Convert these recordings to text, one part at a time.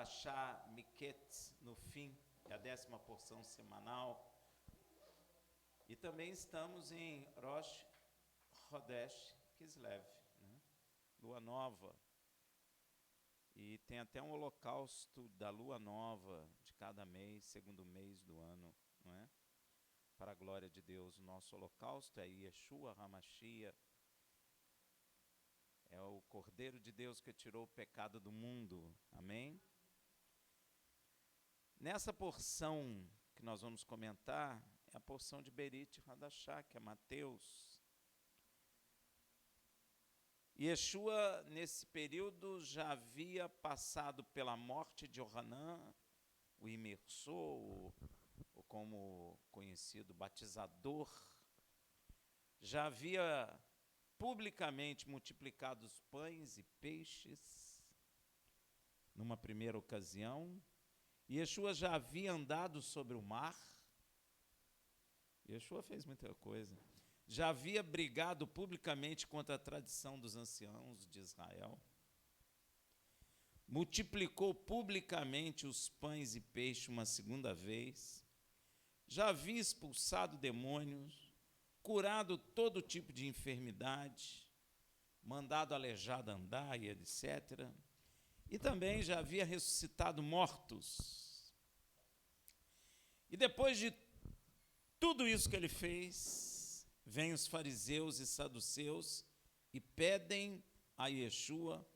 Parashá Miketz, no fim, é a 10ª porção semanal. E também estamos em Rosh Chodesh Kislev, né? Lua nova. E tem até um holocausto da lua nova de cada mês, segundo mês do ano, não é? Para a glória de Deus, o nosso holocausto é Yeshua HaMashiach, é o Cordeiro de Deus que tirou o pecado do mundo, amém? Nessa porção que nós vamos comentar, é a porção de Berit Hadashah, que é Mateus. Yeshua, nesse período, já havia passado pela morte de Yohanan, o imersor, ou como conhecido, batizador. Já havia publicamente multiplicado os pães e peixes, numa primeira ocasião. Yeshua já havia andado sobre o mar. Yeshua fez muita coisa. Já havia brigado publicamente contra a tradição dos anciãos de Israel. Multiplicou publicamente os pães e peixes uma segunda vez. Já havia expulsado demônios, curado todo tipo de enfermidade, mandado aleijado andar e etc. E também já havia ressuscitado mortos. E depois de tudo isso que ele fez, vêm os fariseus e saduceus e pedem a Yeshua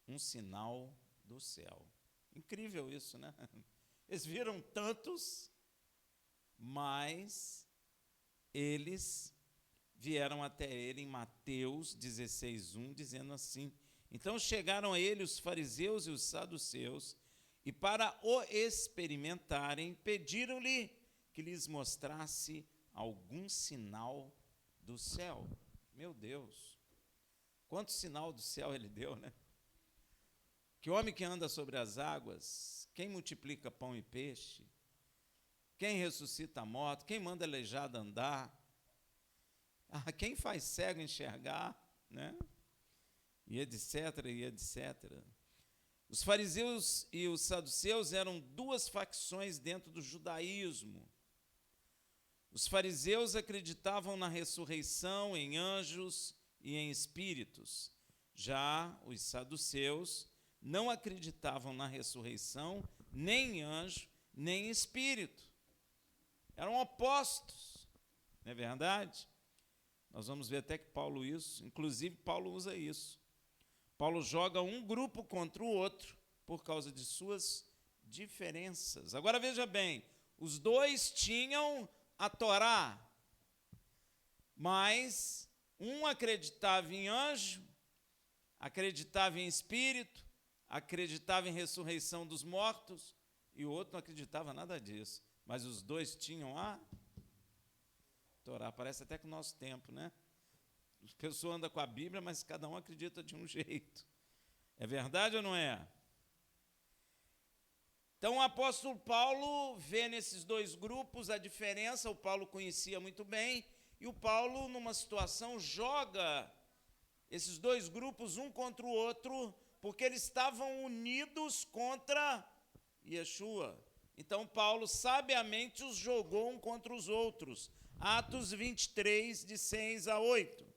um sinal do céu. Incrível isso, né? Eles viram tantos, mas eles vieram até ele em Mateus 16:1, dizendo assim: então chegaram a ele os fariseus e os saduceus, e para o experimentarem, pediram-lhe que lhes mostrasse algum sinal do céu. Meu Deus, quanto sinal do céu ele deu, né? Que homem que anda sobre as águas, quem multiplica pão e peixe, quem ressuscita morto, quem manda aleijado andar, quem faz cego enxergar, né? E etc, e etc. Os fariseus e os saduceus eram duas facções dentro do judaísmo. Os fariseus acreditavam na ressurreição, em anjos e em espíritos. Já os saduceus não acreditavam na ressurreição, nem em anjo, nem em espírito. Eram opostos, não é verdade? Nós vamos ver até que Paulo isso, inclusive Paulo usa isso. Paulo joga um grupo contra o outro por causa de suas diferenças. Agora veja bem, os dois tinham a Torá, mas um acreditava em anjo, acreditava em espírito, acreditava em ressurreição dos mortos, e o outro não acreditava nada disso. Mas os dois tinham a Torá. Parece até que o nosso tempo, né? As pessoas andam com a Bíblia, mas cada um acredita de um jeito. É verdade ou não é? Então o apóstolo Paulo vê nesses dois grupos a diferença, o Paulo conhecia muito bem, e o Paulo, numa situação, joga esses dois grupos um contra o outro, porque eles estavam unidos contra Yeshua. Então Paulo sabiamente os jogou um contra os outros. Atos 23, de 6-8.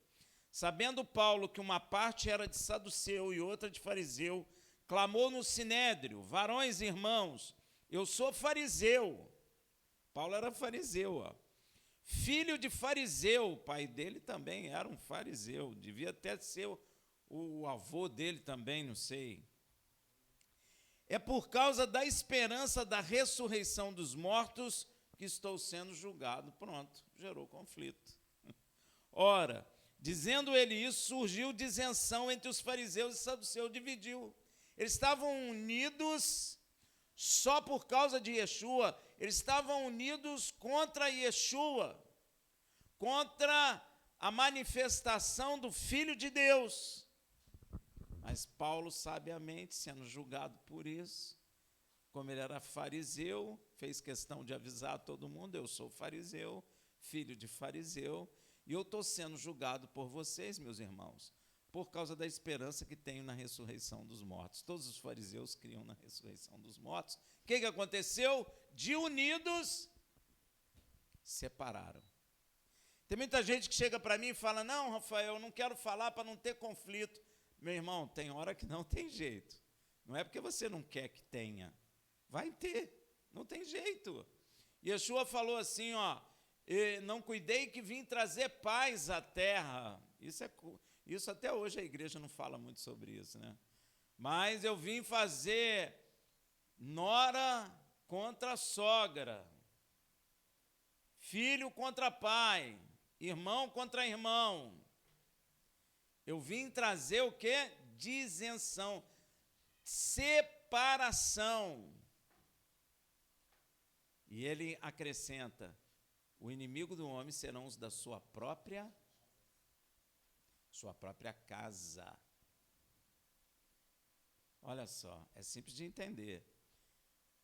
Sabendo Paulo que uma parte era de saduceu e outra de fariseu, clamou no sinédrio: varões e irmãos, eu sou fariseu. Paulo era fariseu, ó. Filho de fariseu, o pai dele também era um fariseu, devia até ser o avô dele também, não sei. É por causa da esperança da ressurreição dos mortos que estou sendo julgado. Pronto, gerou conflito. Ora, dizendo ele isso, surgiu disenção entre os fariseus e saduceus, dividiu. Eles estavam unidos só por causa de Yeshua, eles estavam unidos contra Yeshua, contra a manifestação do Filho de Deus. Mas Paulo, sabiamente, sendo julgado por isso, como ele era fariseu, fez questão de avisar a todo mundo: eu sou fariseu, filho de fariseu, e eu estou sendo julgado por vocês, meus irmãos, por causa da esperança que tenho na ressurreição dos mortos. Todos os fariseus criam na ressurreição dos mortos. O que aconteceu? De unidos, separaram. Tem muita gente que chega para mim e fala, não, Rafael, eu não quero falar para não ter conflito. Meu irmão, tem hora que não tem jeito. Não é porque você não quer que tenha. Vai ter, não tem jeito. Yeshua falou assim, ó, não cuidei que vim trazer paz à terra. Isso até hoje a igreja não fala muito sobre isso, né? Mas eu vim fazer nora contra sogra, filho contra pai, irmão contra irmão. Eu vim trazer o quê? Disenção, separação. E ele acrescenta, o inimigo do homem serão os da sua própria casa. Olha só, é simples de entender.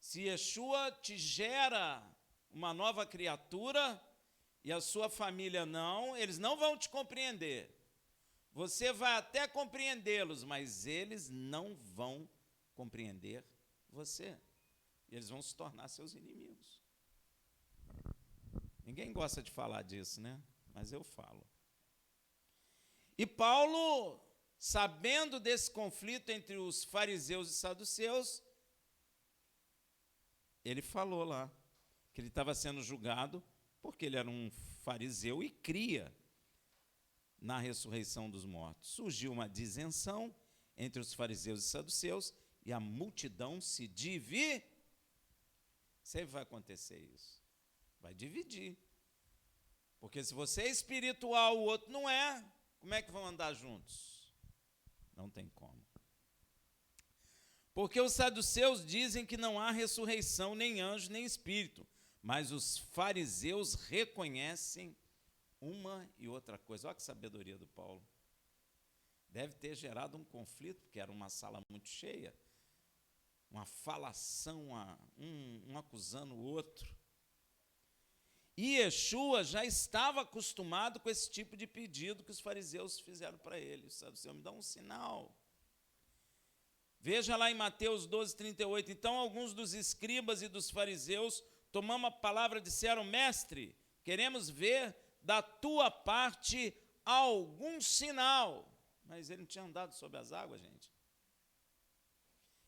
Se Yeshua te gera uma nova criatura e a sua família não, eles não vão te compreender. Você vai até compreendê-los, mas eles não vão compreender você. E eles vão se tornar seus inimigos. Ninguém gosta de falar disso, né? Mas eu falo. E Paulo, sabendo desse conflito entre os fariseus e saduceus, ele falou lá que ele estava sendo julgado porque ele era um fariseu e cria na ressurreição dos mortos. Surgiu uma disenção entre os fariseus e saduceus e a multidão se dividiu. Sempre vai acontecer isso. Vai dividir. Porque se você é espiritual, o outro não é, como é que vão andar juntos? Não tem como. Porque os saduceus dizem que não há ressurreição, nem anjo, nem espírito. Mas os fariseus reconhecem uma e outra coisa. Olha que sabedoria do Paulo. Deve ter gerado um conflito, porque era uma sala muito cheia. Uma falação, um acusando o outro. E Yeshua já estava acostumado com esse tipo de pedido que os fariseus fizeram para ele. O saduceu, me dá um sinal. Veja lá em Mateus 12, 38. Então, alguns dos escribas e dos fariseus, tomando a palavra, disseram, mestre, queremos ver da tua parte algum sinal. Mas ele não tinha andado sobre as águas, gente.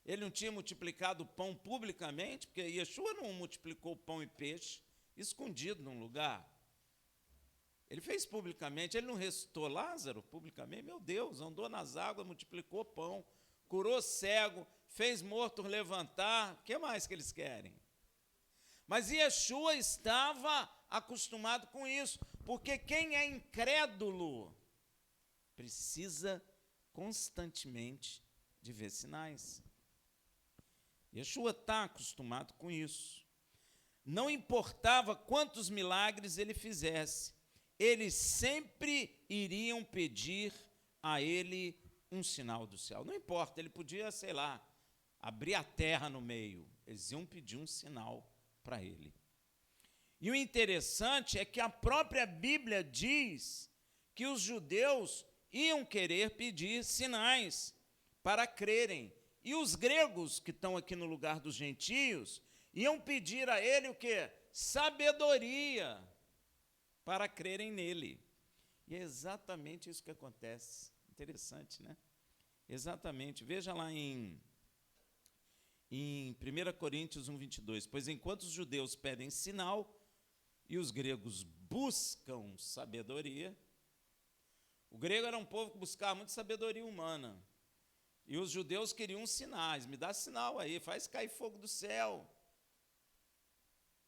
Ele não tinha multiplicado o pão publicamente, porque Yeshua não multiplicou pão e peixe escondido num lugar. Ele fez publicamente, ele não ressuscitou Lázaro publicamente, meu Deus, andou nas águas, multiplicou pão, curou cego, fez morto levantar, o que mais que eles querem? Mas Yeshua estava acostumado com isso, porque quem é incrédulo precisa constantemente de ver sinais. Yeshua está acostumado com isso. Não importava quantos milagres ele fizesse, eles sempre iriam pedir a ele um sinal do céu. Não importa, ele podia, sei lá, abrir a terra no meio. Eles iam pedir um sinal para ele. E o interessante é que a própria Bíblia diz que os judeus iam querer pedir sinais para crerem. E os gregos, que estão aqui no lugar dos gentios, iam pedir a ele o quê? Sabedoria para crerem nele. E é exatamente isso que acontece. Interessante, né? Exatamente. Veja lá em 1 Coríntios 1, 22. Pois enquanto os judeus pedem sinal e os gregos buscam sabedoria, o grego era um povo que buscava muito sabedoria humana. E os judeus queriam sinais. Me dá sinal aí, faz cair fogo do céu.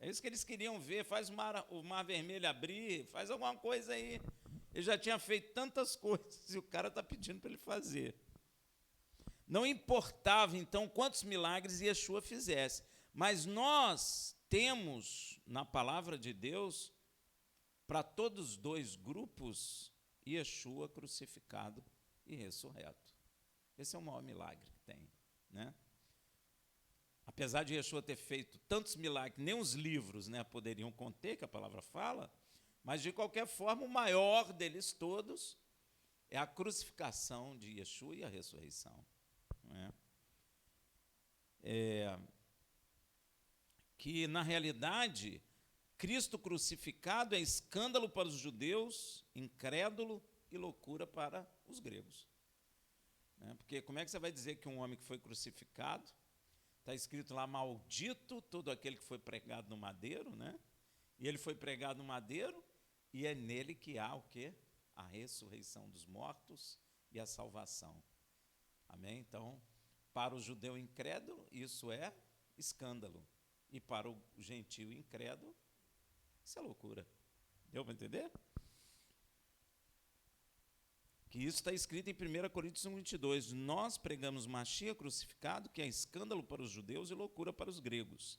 É isso que eles queriam ver, faz o mar vermelho abrir, faz alguma coisa aí. Ele já tinha feito tantas coisas e o cara está pedindo para ele fazer. Não importava, então, quantos milagres Yeshua fizesse, mas nós temos, na palavra de Deus, para todos os dois grupos, Yeshua crucificado e ressurreto. Esse é o maior milagre que tem, né? Apesar de Yeshua ter feito tantos milagres, nem os livros, né, poderiam conter, que a palavra fala, mas, de qualquer forma, o maior deles todos é a crucificação de Yeshua e a ressurreição. Não é? Que, na realidade, Cristo crucificado é escândalo para os judeus, incrédulo e loucura para os gregos. Porque como é que você vai dizer que um homem que foi crucificado, está escrito lá, maldito todo aquele que foi pregado no madeiro, né? E ele foi pregado no madeiro, e é nele que há o quê? A ressurreição dos mortos e a salvação. Amém? Então, para o judeu incrédulo, isso é escândalo. E para o gentio incrédulo, isso é loucura. Deu para entender? Que isso está escrito em 1 Coríntios 1:22. Nós pregamos Machia crucificado, que é escândalo para os judeus e loucura para os gregos.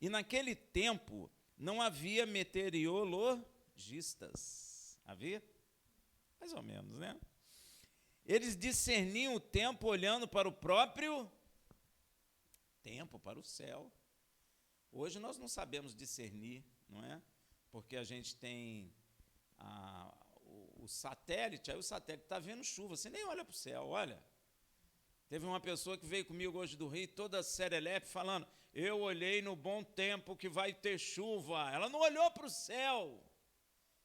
E naquele tempo não havia meteorologistas. Havia? Mais ou menos, né? Eles discerniam o tempo olhando para o próprio tempo, para o céu. Hoje nós não sabemos discernir, não é? Porque a gente tem o satélite, aí o satélite está vendo chuva, você nem olha para o céu, olha. Teve uma pessoa que veio comigo hoje do Rio, toda serelepe, falando, eu olhei no bom tempo que vai ter chuva. Ela não olhou para o céu,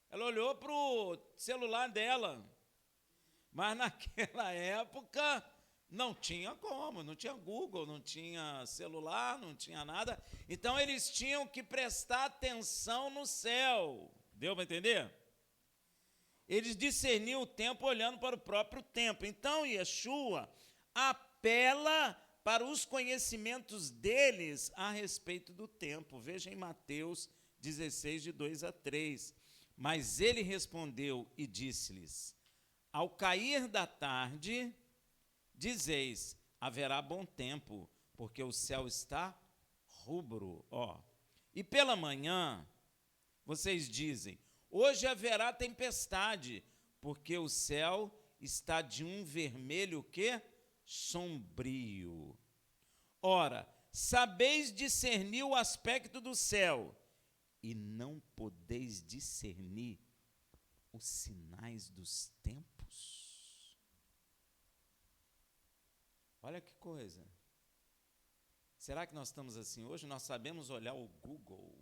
ela olhou para o celular dela. Mas naquela época não tinha como, não tinha Google, não tinha celular, não tinha nada. Então eles tinham que prestar atenção no céu. Deu para entender? Eles discerniam o tempo olhando para o próprio tempo. Então Yeshua apela para os conhecimentos deles a respeito do tempo. Veja em Mateus 16, de 2 a 3. Mas ele respondeu e disse-lhes, ao cair da tarde, dizeis, haverá bom tempo, porque o céu está rubro. E pela manhã, vocês dizem, hoje haverá tempestade, porque o céu está de um vermelho o quê? Sombrio. Ora, sabeis discernir o aspecto do céu, e não podeis discernir os sinais dos tempos? Olha que coisa. Será que nós estamos assim hoje? Nós sabemos olhar o Google,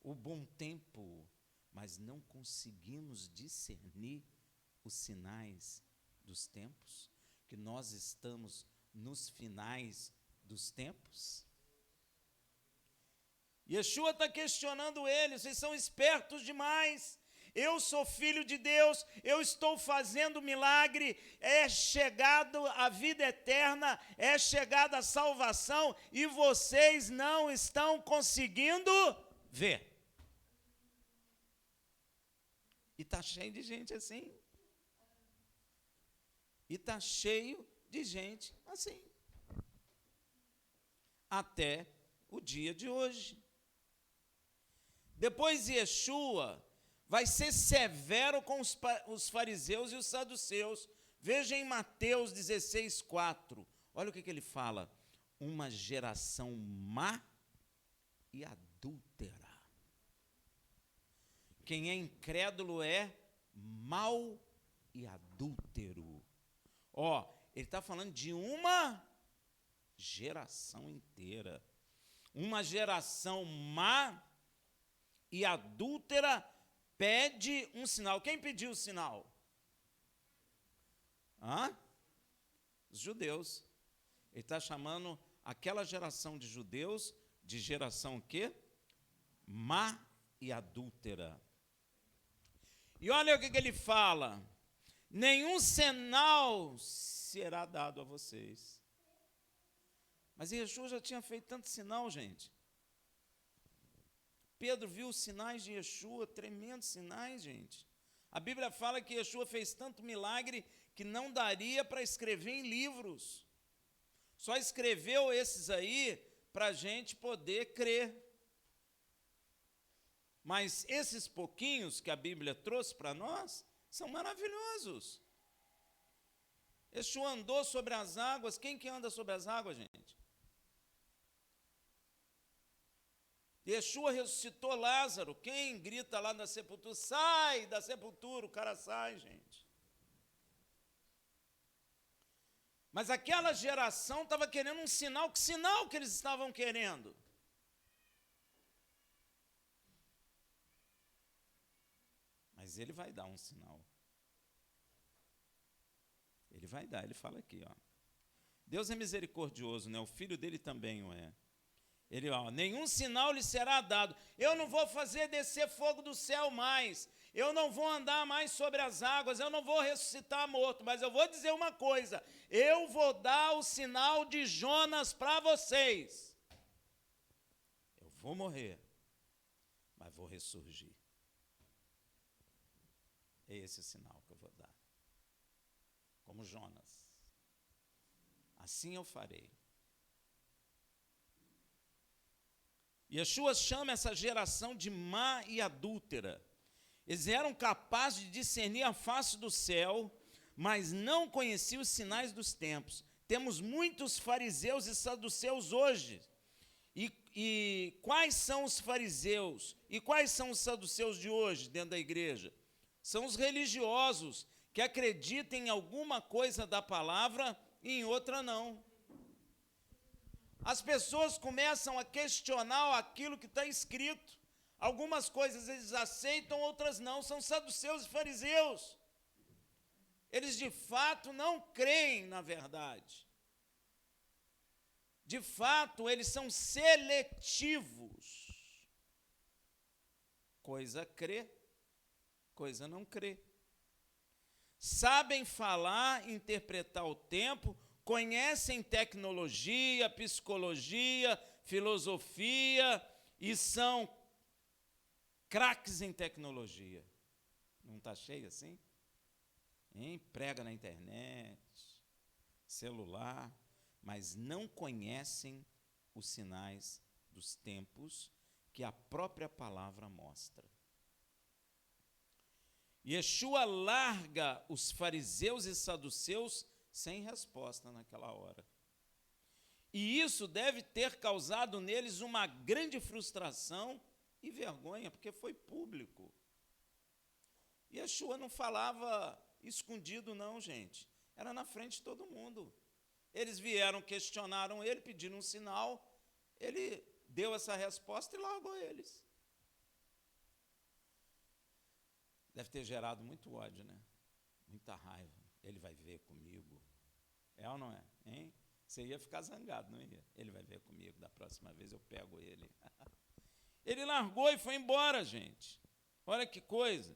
o bom tempo, mas não conseguimos discernir os sinais dos tempos? Que nós estamos nos finais dos tempos? Yeshua está questionando eles, vocês são espertos demais. Eu sou filho de Deus, eu estou fazendo milagre, é chegado a vida eterna, é chegada a salvação, e vocês não estão conseguindo ver. E está cheio de gente assim. E está cheio de gente assim. Até o dia de hoje. Depois Yeshua vai ser severo com os fariseus e os saduceus. Veja em Mateus 16, 4. Olha o que ele fala. Uma geração má e adúltera. Quem é incrédulo é mau e adúltero. Ele está falando de uma geração inteira. Uma geração má e adúltera pede um sinal. Quem pediu o sinal? Os judeus. Ele está chamando aquela geração de judeus de geração o quê? Má e adúltera. E olha o que ele fala. Nenhum sinal será dado a vocês. Mas Yeshua já tinha feito tanto sinal, gente. Pedro viu os sinais de Yeshua, tremendos sinais, gente. A Bíblia fala que Yeshua fez tanto milagre que não daria para escrever em livros. Só escreveu esses aí para a gente poder crer. Mas esses pouquinhos que a Bíblia trouxe para nós são maravilhosos. Yeshua andou sobre as águas. Quem que anda sobre as águas, gente? Yeshua ressuscitou Lázaro. Quem grita lá na sepultura? Sai da sepultura, o cara sai, gente. Mas aquela geração estava querendo um sinal. Que sinal que eles estavam querendo? Mas ele vai dar um sinal. Ele vai dar, ele fala aqui, ó. Deus é misericordioso, né? O filho dele também o é. Ele, ó, nenhum sinal lhe será dado. Eu não vou fazer descer fogo do céu mais. Eu não vou andar mais sobre as águas. Eu não vou ressuscitar morto. Mas eu vou dizer uma coisa. Eu vou dar o sinal de Jonas para vocês. Eu vou morrer, mas vou ressurgir. É esse o sinal que eu vou dar. Como Jonas. Assim eu farei. Yeshua chama essa geração de má e adúltera. Eles eram capazes de discernir a face do céu, mas não conheciam os sinais dos tempos. Temos muitos fariseus e saduceus hoje. E quais são os fariseus? E quais são os saduceus de hoje dentro da igreja? São os religiosos que acreditam em alguma coisa da palavra e em outra não. As pessoas começam a questionar aquilo que está escrito. Algumas coisas eles aceitam, outras não. São saduceus e fariseus. Eles de fato não creem na verdade. De fato, eles são seletivos. Coisa crê, coisa não crê. Sabem falar, interpretar o tempo, conhecem tecnologia, psicologia, filosofia e são craques em tecnologia. Não está cheio assim? Prega na internet, celular, mas não conhecem os sinais dos tempos que a própria palavra mostra. Yeshua larga os fariseus e saduceus sem resposta naquela hora. E isso deve ter causado neles uma grande frustração e vergonha, porque foi público. Yeshua não falava escondido não, gente. Era na frente de todo mundo. Eles vieram, questionaram ele, pediram um sinal, ele deu essa resposta e largou eles. Deve ter gerado muito ódio, né? Muita raiva. Ele vai ver comigo. É ou não é? Hein? Você ia ficar zangado, não ia? Ele vai ver comigo, da próxima vez eu pego ele. Ele largou e foi embora, gente. Olha que coisa.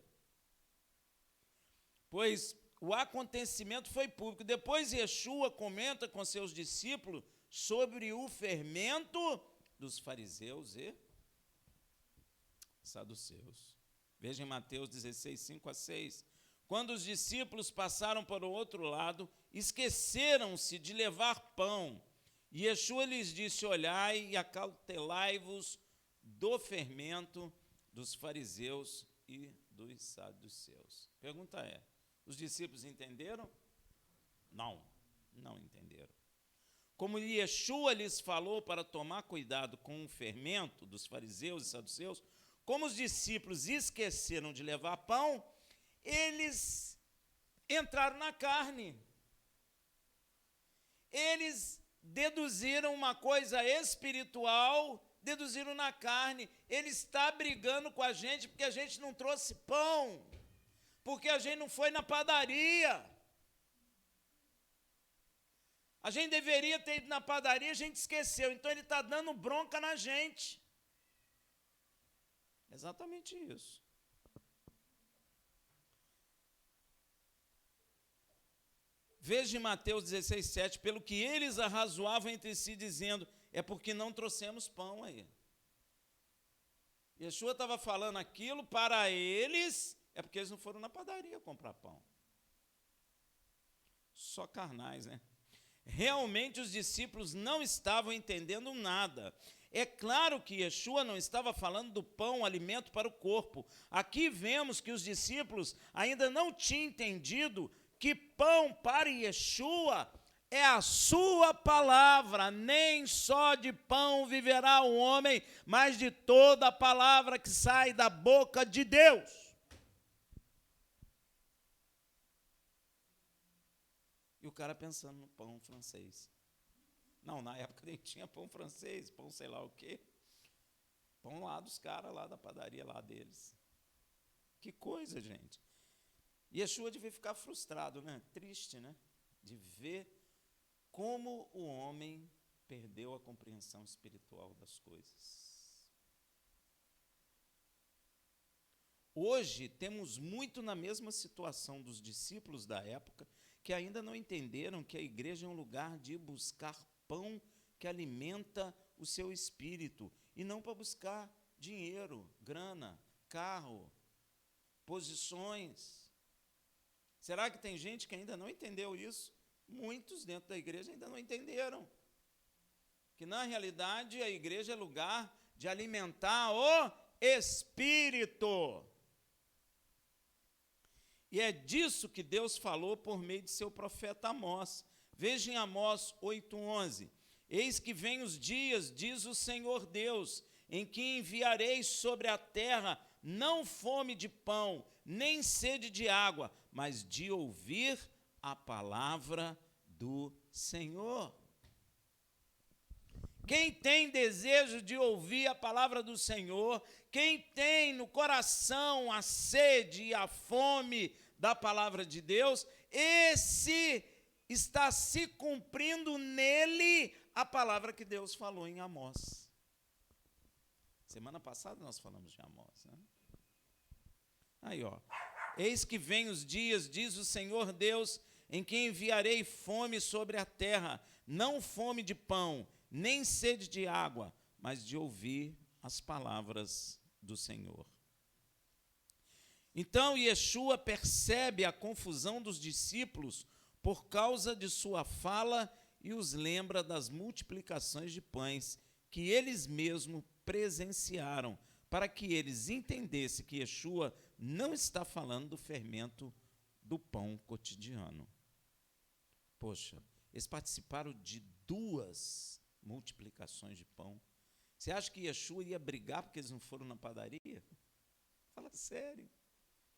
Pois o acontecimento foi público. Depois Yeshua comenta com seus discípulos sobre o fermento dos fariseus e saduceus. Veja em Mateus 16, 5-6. Quando os discípulos passaram para o outro lado, esqueceram-se de levar pão. E Yeshua lhes disse, olhai e acautelai-vos do fermento dos fariseus e dos saduceus. Pergunta é, os discípulos entenderam? Não entenderam. Como Yeshua lhes falou para tomar cuidado com o fermento dos fariseus e saduceus, como os discípulos esqueceram de levar pão, eles entraram na carne. Eles deduziram uma coisa espiritual, deduziram na carne. Ele está brigando com a gente porque a gente não trouxe pão, porque a gente não foi na padaria. A gente deveria ter ido na padaria, a gente esqueceu. Então ele está dando bronca na gente. Exatamente isso. Veja em Mateus 16, 7, pelo que eles arrazoavam entre si, dizendo, é porque não trouxemos pão aí. Yeshua estava falando aquilo para eles, é porque eles não foram na padaria comprar pão. Só carnais, né? Realmente os discípulos não estavam entendendo nada. É claro que Yeshua não estava falando do pão, alimento para o corpo. Aqui vemos que os discípulos ainda não tinham entendido que pão para Yeshua é a sua palavra. Nem só de pão viverá o homem, mas de toda a palavra que sai da boca de Deus. E o cara pensando no pão francês. Não, na época nem tinha pão francês, pão sei lá o quê. Pão lá dos caras, lá da padaria lá deles. Que coisa, gente. Yeshua devia ficar frustrado, né? Triste, né? De ver como o homem perdeu a compreensão espiritual das coisas. Hoje temos muito na mesma situação dos discípulos da época, que ainda não entenderam que a igreja é um lugar de buscar pão que alimenta o seu espírito, e não para buscar dinheiro, grana, carro, posições. Será que tem gente que ainda não entendeu isso? Muitos dentro da igreja ainda não entenderam. Que na realidade a igreja é lugar de alimentar o espírito. E é disso que Deus falou por meio de seu profeta Amós. Veja em Amós 8:11. Eis que vem os dias, diz o Senhor Deus, em que enviarei sobre a terra não fome de pão, nem sede de água, mas de ouvir a palavra do Senhor. Quem tem desejo de ouvir a palavra do Senhor, quem tem no coração a sede e a fome da palavra de Deus, esse está se cumprindo nele a palavra que Deus falou em Amós. Semana passada nós falamos de Amós, né? Aí, ó. Eis que vem os dias, diz o Senhor Deus, em que enviarei fome sobre a terra, não fome de pão, nem sede de água, mas de ouvir as palavras do Senhor. Então Yeshua percebe a confusão dos discípulos por causa de sua fala e os lembra das multiplicações de pães que eles mesmos presenciaram, para que eles entendessem que Yeshua não está falando do fermento do pão cotidiano. Poxa, eles participaram de 2 multiplicações de pão. Você acha que Yeshua ia brigar porque eles não foram na padaria? Fala sério.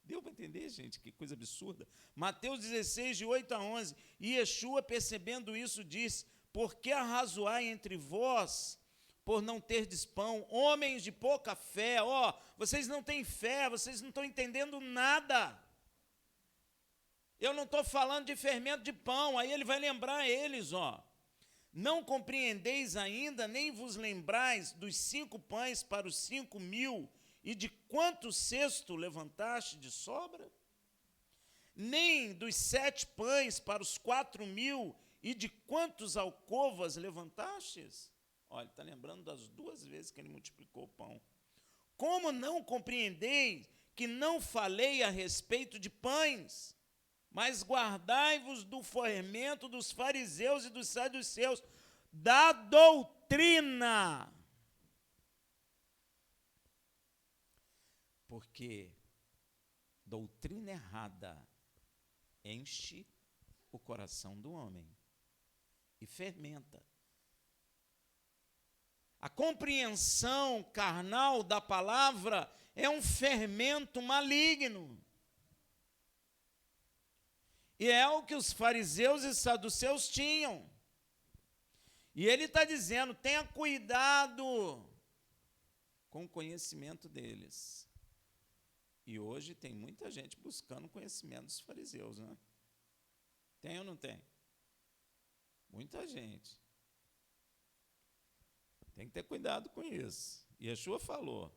Deu para entender, gente? Que coisa absurda. Mateus 16, de 8 a 11. E Yeshua, percebendo isso, disse: por que arrazoai entre vós, por não terdes pão, homens de pouca fé? Ó, vocês não têm fé, vocês não estão entendendo nada. Eu não estou falando de fermento de pão. Aí ele vai lembrar eles, ó. Não compreendeis ainda, nem vos lembrais dos 5 pães para os 5.000, e de quantos cestos levantaste de sobra? Nem dos 7 pães para os 4.000, e de quantos alcovas levantastes? Olha, está lembrando das 2 vezes que ele multiplicou o pão. Como não compreendeis que não falei a respeito de pães, mas guardai-vos do fermento dos fariseus e dos saduceus, da doutrina? Porque doutrina errada enche o coração do homem e fermenta. A compreensão carnal da palavra é um fermento maligno. E é o que os fariseus e saduceus tinham. E ele está dizendo: tenha cuidado com o conhecimento deles. E hoje tem muita gente buscando conhecimento dos fariseus, né? Tem ou não tem? Muita gente. Tem que ter cuidado com isso. Yeshua falou.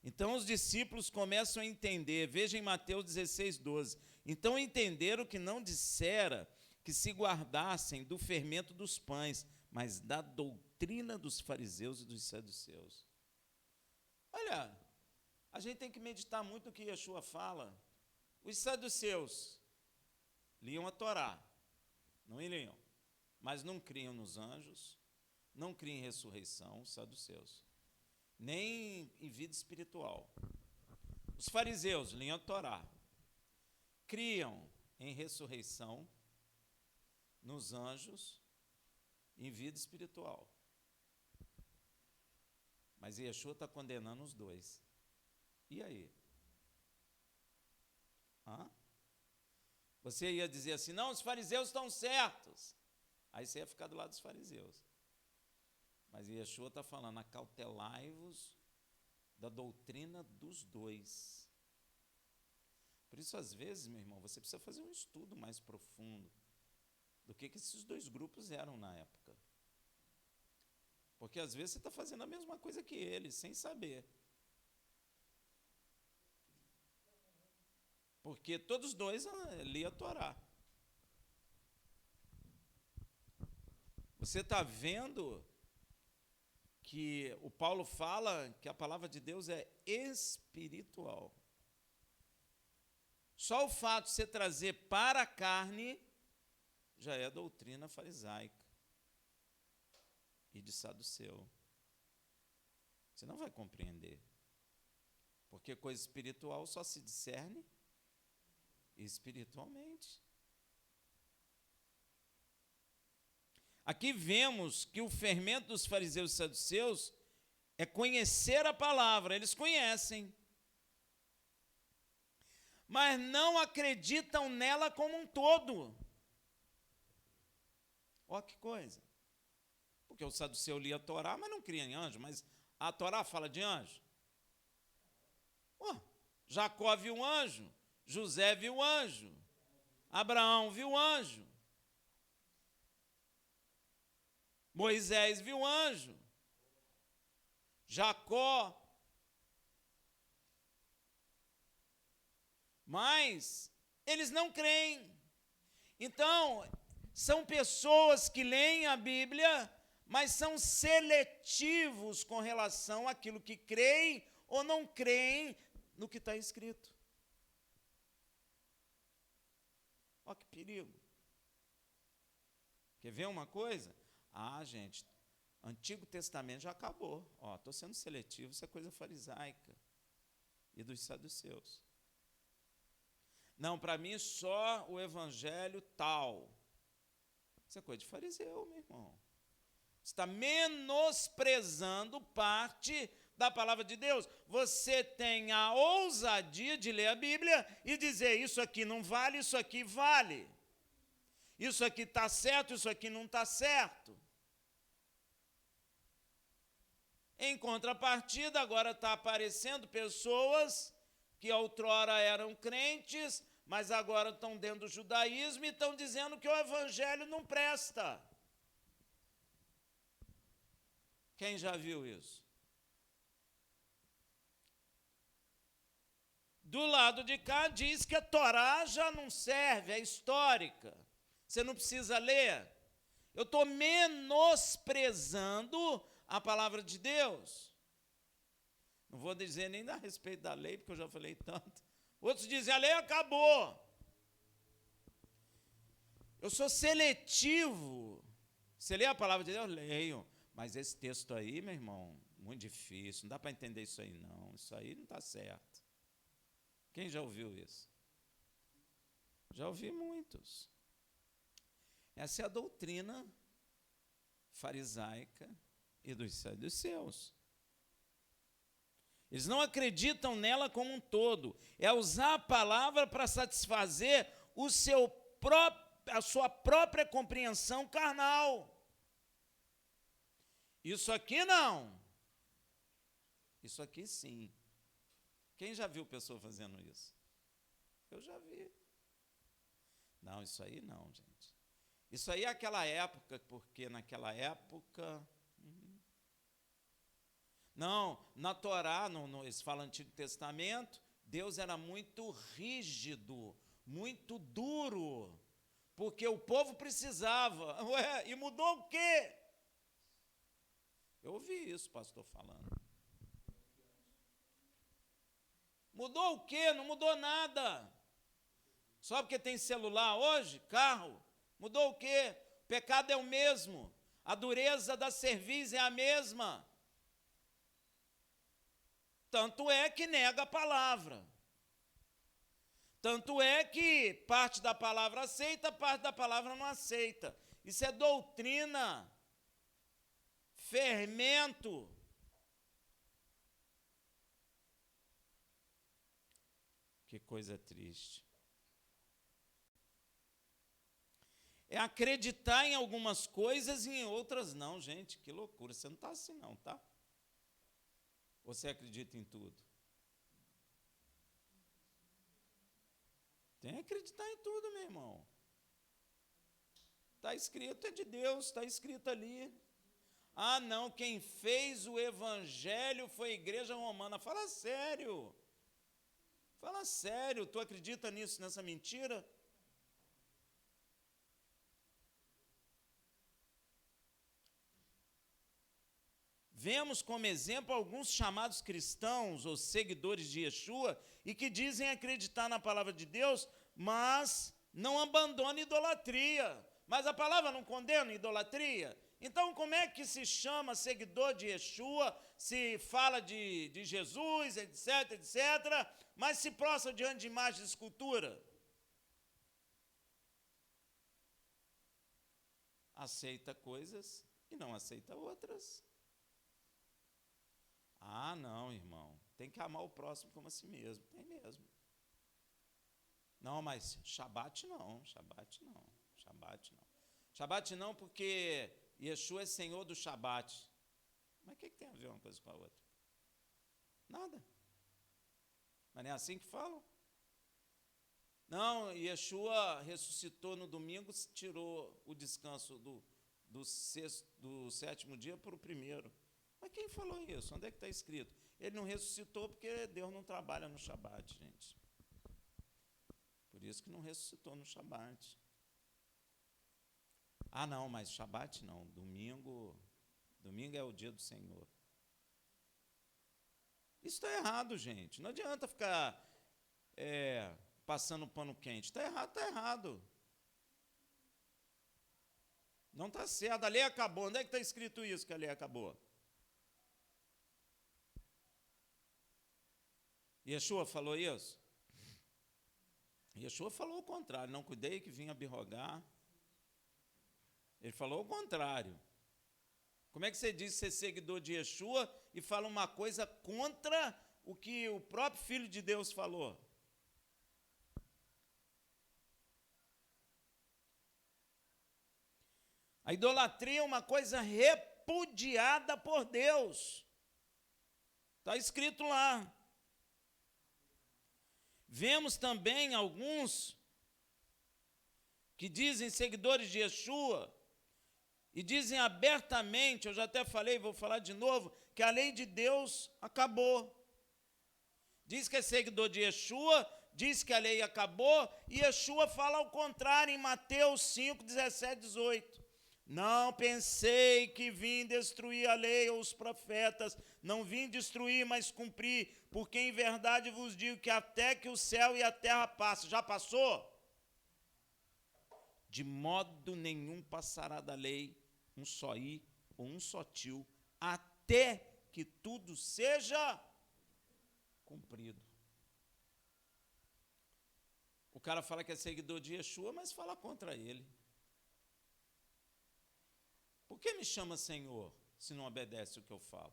Então os discípulos começam a entender. Veja em Mateus 16, 12. Então entenderam que não dissera que se guardassem do fermento dos pães, mas da doutrina dos fariseus e dos saduceus. Olha, a gente tem que meditar muito no que Yeshua fala. Os saduceus liam a Torá, não liam, mas não criam nos anjos, não criam em ressurreição, os saduceus, nem em vida espiritual. Os fariseus liam a Torá, criam em ressurreição, nos anjos, em vida espiritual. Mas Yeshua está condenando os 2. E aí? Você ia dizer assim, não, os fariseus estão certos. Aí você ia ficar do lado dos fariseus. Mas Yeshua está falando, acautelai-vos da doutrina dos dois. Por isso, às vezes, meu irmão, você precisa fazer um estudo mais profundo do que esses dois grupos eram na época. Porque às vezes você está fazendo a mesma coisa que eles, sem saber. Porque todos dois liam a Torá. Você está vendo que o Paulo fala que a palavra de Deus é espiritual. Só o fato de você trazer para a carne já é doutrina farisaica e de saduceu. Você não vai compreender. Porque coisa espiritual só se discerne espiritualmente. Aqui vemos que o fermento dos fariseus e saduceus é conhecer a palavra, eles conhecem, mas não acreditam nela como um todo. Ó que coisa. Porque o saduceu lia a Torá, mas não cria em anjo, mas a Torá fala de anjo. Jacó viu um anjo, José viu um anjo, Abraão viu um anjo, Moisés viu um anjo, Jacó. Mas eles não creem. Então, são pessoas que leem a Bíblia, mas são seletivos com relação àquilo que creem ou não creem no que está escrito. Olha que perigo. Quer ver uma coisa? Gente, Antigo Testamento já acabou. Estou sendo seletivo, isso é coisa farisaica e dos saduceus. Não, para mim só o evangelho tal. Isso é coisa de fariseu, meu irmão. Você está menosprezando parte da palavra de Deus. Você tem a ousadia de ler a Bíblia e dizer, isso aqui não vale, isso aqui vale. Isso aqui está certo, isso aqui não está certo. Em contrapartida, agora está aparecendo pessoas que outrora eram crentes, mas agora estão dentro do judaísmo e estão dizendo que o evangelho não presta. Quem já viu isso? Do lado de cá diz que a Torá já não serve, é histórica. Você não precisa ler. Eu estou menosprezando a palavra de Deus. Não vou dizer nem a respeito da lei, porque eu já falei tanto. Outros dizem, a lei acabou. Eu sou seletivo. Você lê a palavra de Deus? Leio. Mas esse texto aí, meu irmão, muito difícil. Não dá para entender isso aí, não. Isso aí não está certo. Quem já ouviu isso? Já ouvi muitos. Essa é a doutrina farisaica e dos saduceus. Eles não acreditam nela como um todo. É usar a palavra para satisfazer a sua própria compreensão carnal. Isso aqui não. Isso aqui sim. Quem já viu pessoa fazendo isso? Eu já vi. Não, isso aí não, gente. Isso aí é aquela época, porque naquela época... Não, na Torá, eles falam Antigo Testamento, Deus era muito rígido, muito duro, porque o povo precisava. E mudou o quê? Eu ouvi isso, pastor, falando. Mudou o quê? Não mudou nada. Só porque tem celular hoje, carro, mudou o quê? O pecado é o mesmo, a dureza da cerviz é a mesma. Tanto é que nega a palavra. Tanto é que parte da palavra aceita, parte da palavra não aceita. Isso é doutrina, fermento. Que coisa triste. é acreditar em algumas coisas e em outras não, gente. Que loucura, você não está assim não, tá? Você acredita em tudo? Tem que acreditar em tudo, meu irmão. Está escrito, é de Deus, está escrito ali. Ah, não, quem fez o evangelho foi a igreja romana. Fala sério. Fala sério, tu acredita nisso, nessa mentira? Vemos como exemplo alguns chamados cristãos ou seguidores de Yeshua e que dizem acreditar na palavra de Deus, mas não abandonam a idolatria. Mas a palavra não condena a idolatria? Então, como é que se chama seguidor de Yeshua, se fala de Jesus, etc., etc., mas se prostra diante de imagem de escultura? Aceita coisas e não aceita outras. Ah, não, irmão, tem que amar o próximo como a si mesmo. Tem mesmo. Não, mas Shabat não, Shabat não, Shabat não. Shabat não porque Yeshua é Senhor do Shabat. Mas o que tem a ver uma coisa com a outra? Nada. Mas não é assim que falam? Não, Yeshua ressuscitou no domingo, tirou o descanso do sétimo dia para o primeiro. Mas quem falou isso? Onde é que está escrito? Ele não ressuscitou porque Deus não trabalha no Shabat, gente. Por isso que não ressuscitou no Shabat. Ah, não, mas Shabat não. Domingo é o dia do Senhor. Isso está errado, gente. Não adianta ficar passando pano quente. Está errado, está errado. Não está certo. A lei acabou. Onde é que está escrito isso, que a lei acabou? Yeshua falou isso? Yeshua falou o contrário. Não cuidei que vinha abirrogar. Ele falou o contrário. Como é que você diz ser seguidor de Yeshua e fala uma coisa contra o que o próprio Filho de Deus falou? A idolatria é uma coisa repudiada por Deus. Está escrito lá. Vemos também alguns que dizem seguidores de Yeshua e dizem abertamente, eu já até falei, vou falar de novo, que a lei de Deus acabou. Diz que é seguidor de Yeshua, diz que a lei acabou, e Yeshua fala ao contrário em Mateus 5, 17, 18. Não pensei que vim destruir a lei ou os profetas, não vim destruir, mas cumprir, porque em verdade vos digo que até que o céu e a terra passem. Já passou? De modo nenhum passará da lei um só i ou um só tio, até que tudo seja cumprido. O cara fala que é seguidor de Yeshua, mas fala contra ele. Por que me chama Senhor, se não obedece o que eu falo?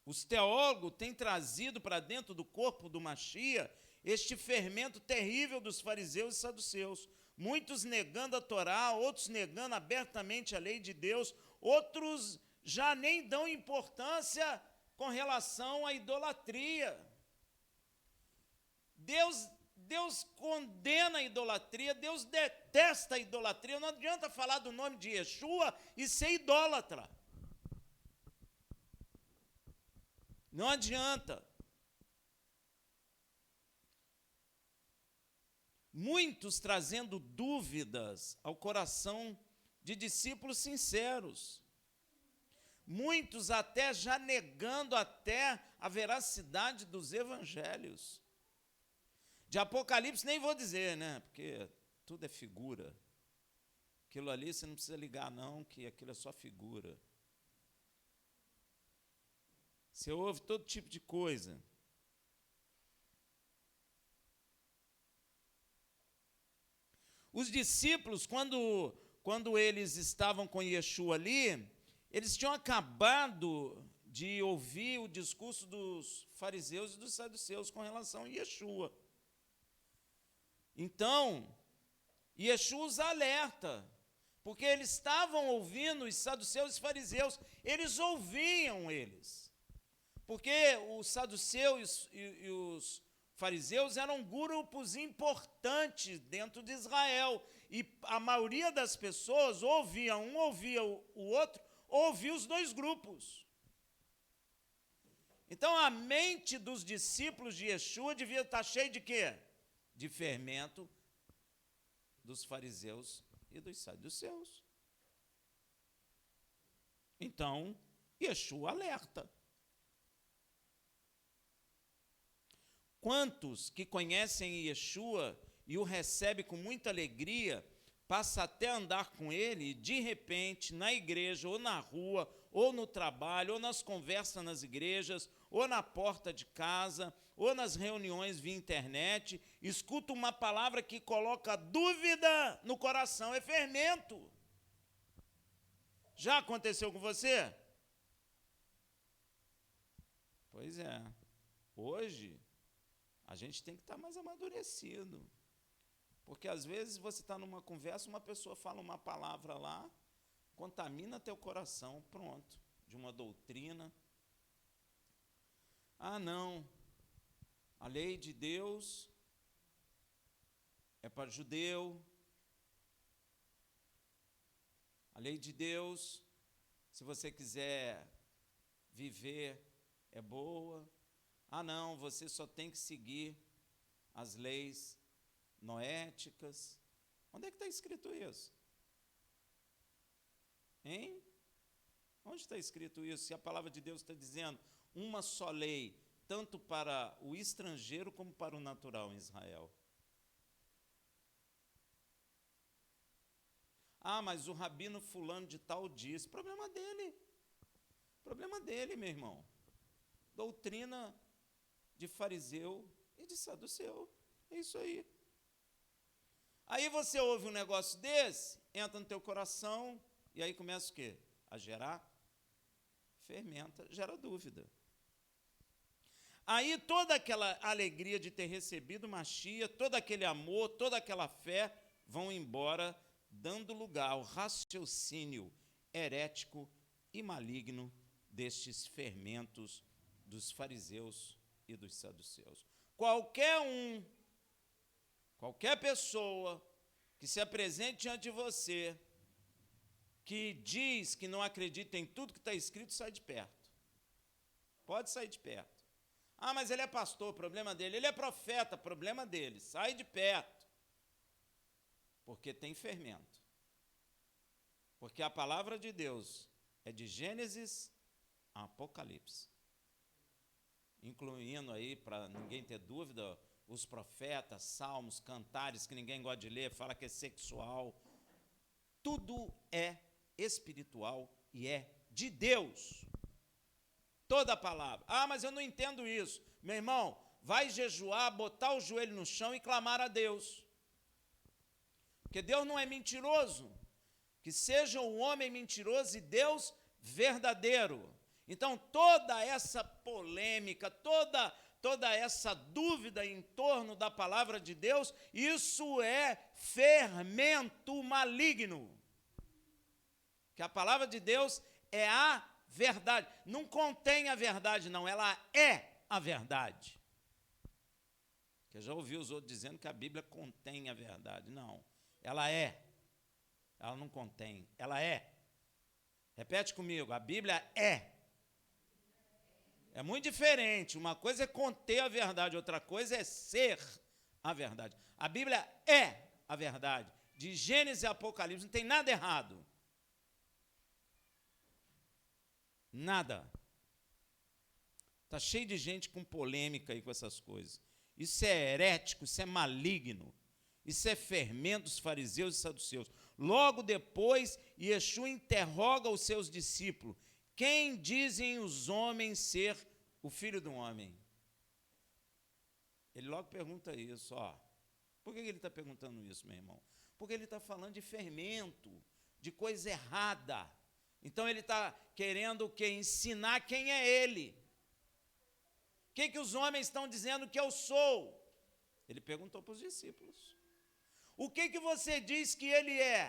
Os teólogos têm trazido para dentro do corpo do Machia este fermento terrível dos fariseus e saduceus. Muitos negando a Torá, outros negando abertamente a lei de Deus, outros já nem dão importância com relação à idolatria. Deus condena a idolatria, Deus detesta a idolatria. Não adianta falar do nome de Yeshua e ser idólatra. Não adianta. Muitos trazendo dúvidas ao coração de discípulos sinceros. Muitos até já negando até a veracidade dos evangelhos. De Apocalipse nem vou dizer, né? Porque tudo é figura. Aquilo ali você não precisa ligar não, que aquilo é só figura. Você ouve todo tipo de coisa. Os discípulos, quando eles estavam com Yeshua ali, eles tinham acabado de ouvir o discurso dos fariseus e dos saduceus com relação a Yeshua. Então, Yeshua os alerta, porque eles estavam ouvindo os saduceus e os fariseus, eles ouviam eles, porque os saduceus e os fariseus eram grupos importantes dentro de Israel, e a maioria das pessoas ouvia um, ouvia o outro, ouvia os dois grupos. Então a mente dos discípulos de Yeshua devia estar cheia de quê? De fermento dos fariseus e dos saduceus. Então, Yeshua alerta. Quantos que conhecem Yeshua e o recebem com muita alegria, passa até a andar com ele e, de repente, na igreja, ou na rua, ou no trabalho, ou nas conversas nas igrejas, ou na porta de casa, ou nas reuniões via internet, escuta uma palavra que coloca dúvida no coração, é fermento. Já aconteceu com você? Pois é. Hoje, a gente tem que estar mais amadurecido. Porque às vezes você está numa conversa, uma pessoa fala uma palavra lá, contamina teu coração, pronto, de uma doutrina. Ah, não, a lei de Deus é para judeu, a lei de Deus, se você quiser viver, é boa. Ah, não, você só tem que seguir as leis noéticas. Onde é que está escrito isso? Hein? Onde está escrito isso? Se a palavra de Deus está dizendo uma só lei, tanto para o estrangeiro como para o natural em Israel. Ah, mas o rabino fulano de tal diz. Problema dele. Problema dele, meu irmão. Doutrina de fariseu e de saduceu. É isso aí. Aí você ouve um negócio desse, entra no teu coração, e aí começa o quê? A gerar fermenta, gera dúvida. Aí toda aquela alegria de ter recebido Mashiach, todo aquele amor, toda aquela fé, vão embora, dando lugar ao raciocínio herético e maligno destes fermentos dos fariseus e dos saduceus. Qualquer pessoa que se apresente diante de você, que diz que não acredita em tudo que está escrito, sai de perto. Pode sair de perto. Ah, mas ele é pastor, problema dele. Ele é profeta, problema dele. Sai de perto. Porque tem fermento. Porque a palavra de Deus é de Gênesis a Apocalipse. Incluindo aí, para ninguém ter dúvida, os profetas, salmos, cantares, que ninguém gosta de ler, fala que é sexual. Tudo é espiritual e é de Deus. Toda a palavra. Ah, mas eu não entendo isso. Meu irmão, vai jejuar, botar o joelho no chão e clamar a Deus. Porque Deus não é mentiroso. Que seja um homem mentiroso e Deus verdadeiro. Então, toda essa polêmica, toda essa dúvida em torno da palavra de Deus, isso é fermento maligno. Que a palavra de Deus é a verdade. Não contém a verdade, não. Ela é a verdade. Porque eu já ouvi os outros dizendo que a Bíblia contém a verdade. Não. Ela é. Ela não contém. Ela é. Repete comigo. A Bíblia é. É muito diferente. Uma coisa é conter a verdade, outra coisa é ser a verdade. A Bíblia é a verdade. De Gênesis e Apocalipse, não tem nada errado. Nada. Está cheio de gente com polêmica aí com essas coisas. Isso é herético, isso é maligno. Isso é fermento dos fariseus e saduceus. Logo depois, Yeshua interroga os seus discípulos. Quem dizem os homens ser o filho do homem? Ele logo pergunta isso. Por que ele está perguntando isso, meu irmão? Porque ele está falando de fermento, de coisa errada. Então ele está querendo o quê? Ensinar quem é ele. O que os homens estão dizendo que eu sou? Ele perguntou para os discípulos. O que você diz que ele é?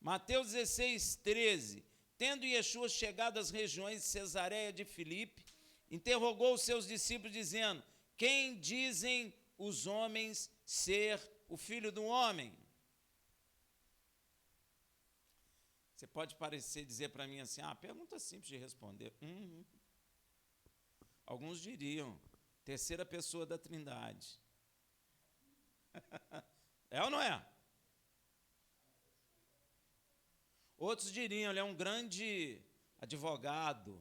Mateus 16, 13. Tendo Yeshua chegado às regiões de Cesareia de Filipe, interrogou os seus discípulos, dizendo: quem dizem os homens ser o Filho do Homem? Você pode dizer para mim assim, pergunta simples de responder. Alguns diriam, terceira pessoa da Trindade. É ou não é? Outros diriam, ele é um grande advogado.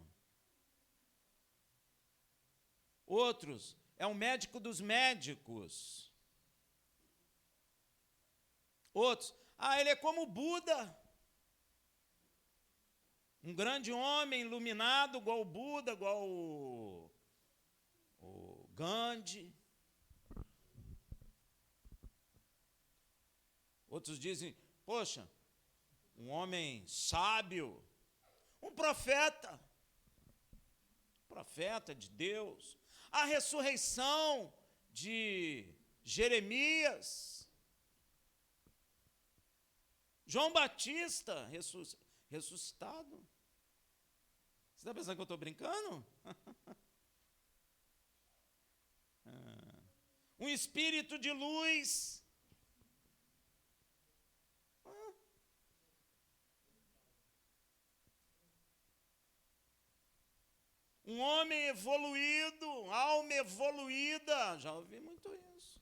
Outros, é um médico dos médicos. Outros, ele é como Buda. Um grande homem iluminado, igual o Buda, igual o Gandhi. Outros dizem, poxa, um homem sábio, um profeta de Deus, a ressurreição de Jeremias, João Batista ressuscitado. Você está pensando que eu estou brincando? Um espírito de luz. Um homem evoluído, alma evoluída. Já ouvi muito isso.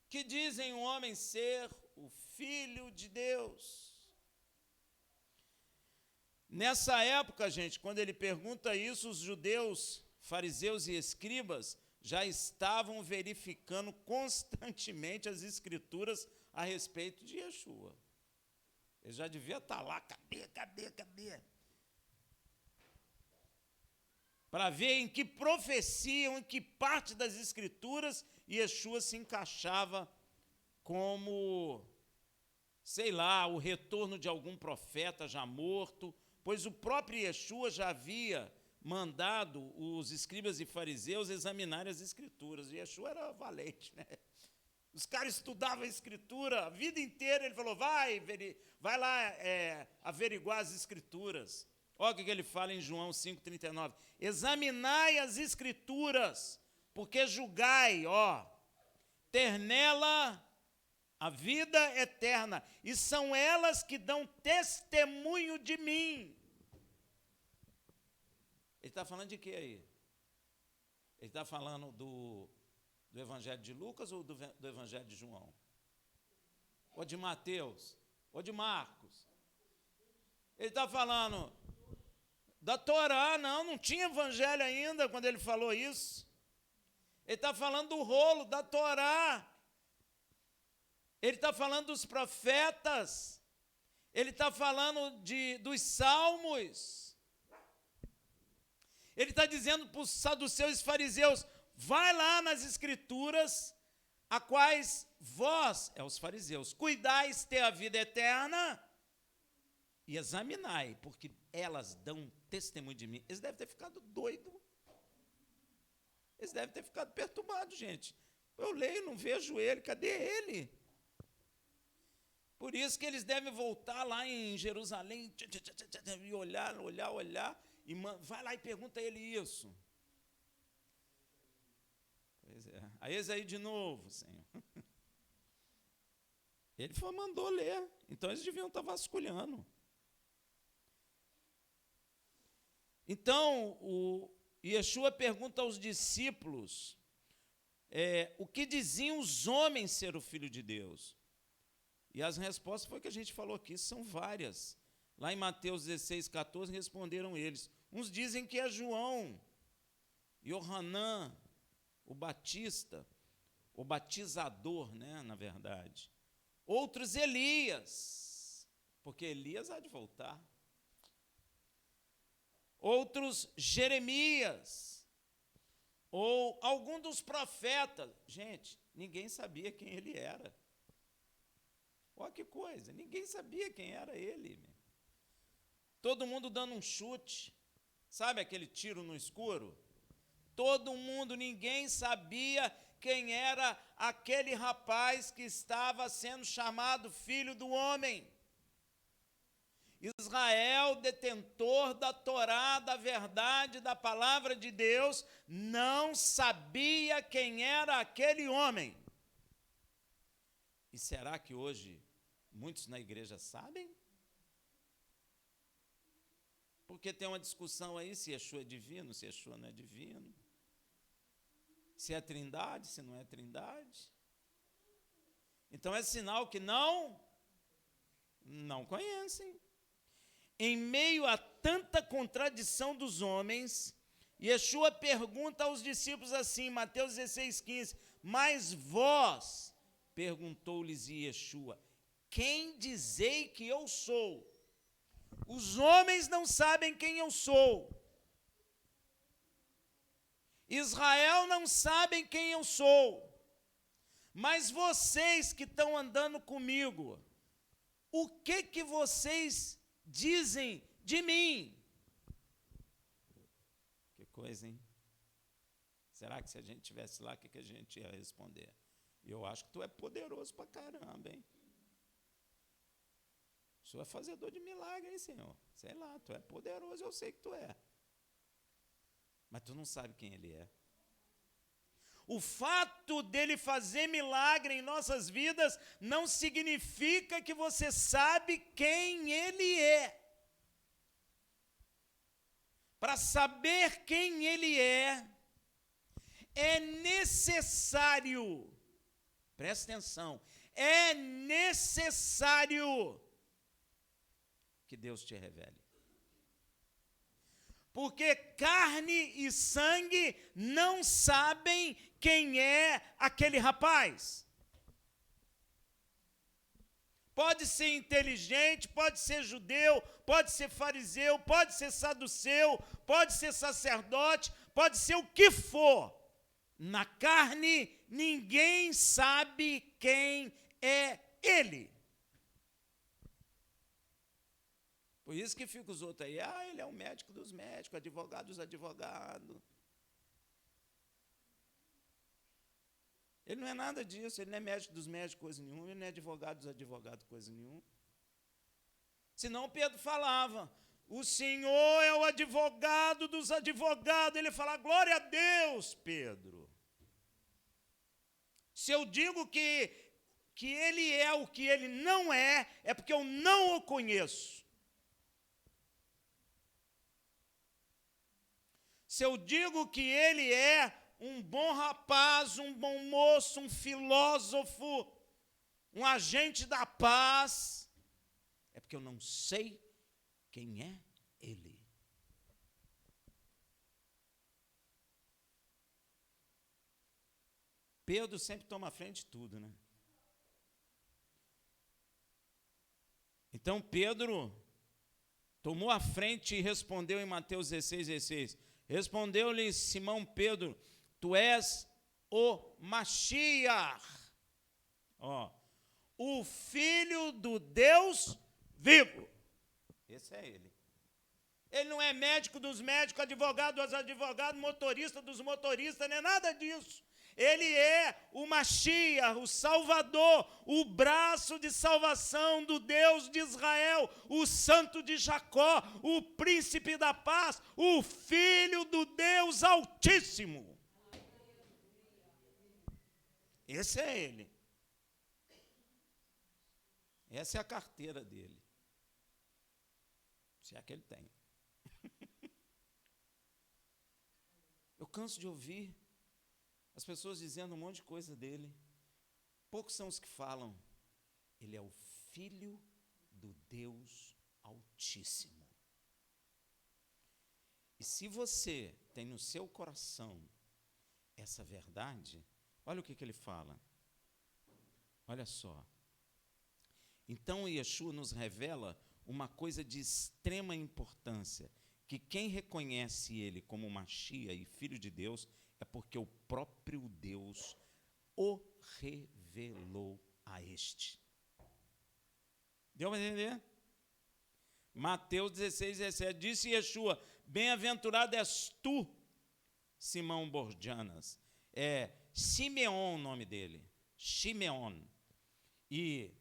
Que dizem o homem ser o Filho de Deus. Nessa época, gente, quando ele pergunta isso, os judeus, fariseus e escribas já estavam verificando constantemente as escrituras a respeito de Yeshua. Ele já devia estar lá, cadê? Para ver em que profecia, em que parte das escrituras Yeshua se encaixava como, o retorno de algum profeta já morto, pois o próprio Yeshua já havia mandado os escribas e fariseus examinarem as escrituras. E Yeshua era valente, né? Os caras estudavam a escritura a vida inteira. Ele falou, vai lá averiguar as escrituras. Olha o que ele fala em João 5,39. Examinai as escrituras, porque julgai, ter nela a vida eterna, e são elas que dão testemunho de mim. Ele está falando de quê aí? Ele está falando do Evangelho de Lucas ou do Evangelho de João? Ou de Mateus? Ou de Marcos? Ele está falando da Torá. Não tinha Evangelho ainda quando ele falou isso. Ele está falando do rolo da Torá. Ele está falando dos profetas. Ele está falando dos salmos. Ele está dizendo para os saduceus e fariseus, vai lá nas escrituras, a quais vós, os fariseus, cuidais ter a vida eterna e examinai, porque elas dão testemunho de mim. Eles devem ter ficado doidos. Eles devem ter ficado perturbados, gente. Eu leio, não vejo ele, cadê ele? Por isso que eles devem voltar lá em Jerusalém e olhar, e vai lá e pergunta a ele isso. Pois é. Aí eles aí de novo, Senhor. Ele mandou ler, então eles deviam estar vasculhando. Então, o Yeshua pergunta aos discípulos o que diziam os homens ser o Filho de Deus. E as respostas foi o que a gente falou aqui, são várias. Lá em Mateus 16, 14, responderam eles. Uns dizem que é João, Yohanan, o Batista, o batizador, né, na verdade. Outros Elias, porque Elias há de voltar. Outros Jeremias, ou algum dos profetas. Gente, ninguém sabia quem ele era. Olha que coisa, ninguém sabia quem era ele. Todo mundo dando um chute, sabe aquele tiro no escuro? Todo mundo, ninguém sabia quem era aquele rapaz que estava sendo chamado filho do homem. Israel, detentor da Torá, da verdade, da palavra de Deus, não sabia quem era aquele homem. E será que hoje muitos na igreja sabem? Porque tem uma discussão aí se Yeshua é divino, se Yeshua não é divino. Se é trindade, se não é trindade. Então é sinal que não conhecem. Em meio a tanta contradição dos homens, Yeshua pergunta aos discípulos assim, Mateus 16:15, mas vós, perguntou-lhes Yeshua, quem dizei que eu sou? Os homens não sabem quem eu sou. Israel não sabe quem eu sou. Mas vocês que estão andando comigo, o que vocês dizem de mim? Que coisa, hein? Será que se a gente estivesse lá, o que a gente ia responder? Eu acho que tu é poderoso pra caramba, hein? O Senhor é fazedor de milagre, hein, Senhor? Sei lá, tu é poderoso, eu sei que tu é. Mas tu não sabe quem Ele é. O fato dele fazer milagre em nossas vidas não significa que você sabe quem Ele é. Para saber quem Ele é necessário, presta atenção, é necessário que Deus te revele. Porque carne e sangue não sabem quem é aquele rapaz. Pode ser inteligente, pode ser judeu, pode ser fariseu, pode ser saduceu, pode ser sacerdote, pode ser o que for. Na carne, ninguém sabe quem é ele. Por isso que fica os outros aí, ele é o médico dos médicos, advogado dos advogados. Ele não é nada disso, ele não é médico dos médicos, coisa nenhuma, ele não é advogado dos advogados, coisa nenhuma. Senão Pedro falava, o Senhor é o advogado dos advogados. Ele fala, glória a Deus, Pedro. Se eu digo que ele é o que ele não é porque eu não o conheço. Se eu digo que ele é um bom rapaz, um bom moço, um filósofo, um agente da paz, é porque eu não sei quem é ele. Pedro sempre toma a frente de tudo, né? Então Pedro tomou a frente e respondeu em Mateus 16:16. Respondeu-lhe Simão Pedro, tu és o Mashiach, o Filho do Deus vivo. Esse é ele. Ele não é médico dos médicos, advogado dos advogados, motorista dos motoristas, não é nada disso. Ele é o Mashiach, o Salvador, o braço de salvação do Deus de Israel, o Santo de Jacó, o Príncipe da Paz, o Filho do Deus Altíssimo. Esse é ele. Essa é a carteira dele. Se é que ele tem. Eu canso de ouvir as pessoas dizendo um monte de coisa dele. Poucos são os que falam. Ele é o Filho do Deus Altíssimo. E se você tem no seu coração essa verdade, olha o que ele fala. Olha só. Então Yeshua nos revela uma coisa de extrema importância, que quem reconhece ele como Mashiach e Filho de Deus é porque o próprio Deus o revelou a este. Deu para entender? Mateus 16:17, disse Yeshua, bem-aventurado és tu, Simão Borjanas. É Simeon o nome dele. Simeon. E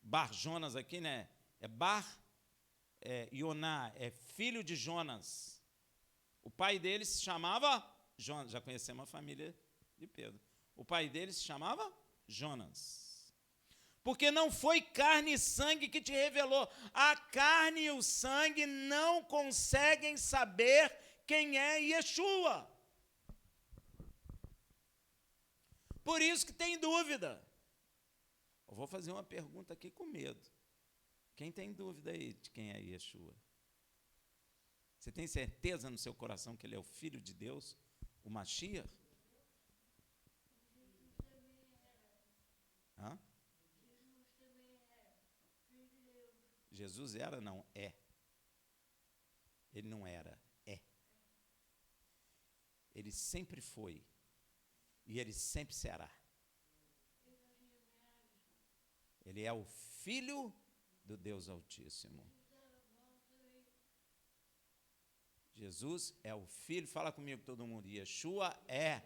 Bar-Jonas aqui, né? Ioná, é filho de Jonas. O pai dele se chamava Jonas. Já conhecemos a família de Pedro. O pai dele se chamava Jonas. Porque não foi carne e sangue que te revelou. A carne e o sangue não conseguem saber quem é Yeshua. Por isso que tem dúvida. Eu vou fazer uma pergunta aqui com medo. Quem tem dúvida aí de quem é Yeshua? Você tem certeza no seu coração que ele é o Filho de Deus, o Mashiach? Hã? Jesus era, não, é. Ele não era, é. Ele sempre foi. E ele sempre será. Ele é o Filho do Deus Altíssimo. Jesus é o Filho, fala comigo todo mundo, Yeshua é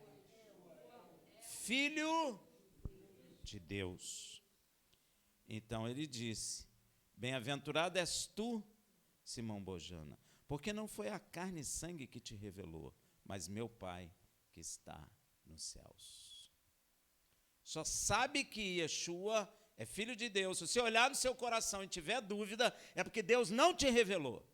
Filho de Deus. Então ele disse, bem-aventurado és tu, Simão Bojana, porque não foi a carne e sangue que te revelou, mas meu Pai que está nos céus. Só sabe que Yeshua é Filho de Deus. Se você olhar no seu coração e tiver dúvida, é porque Deus não te revelou.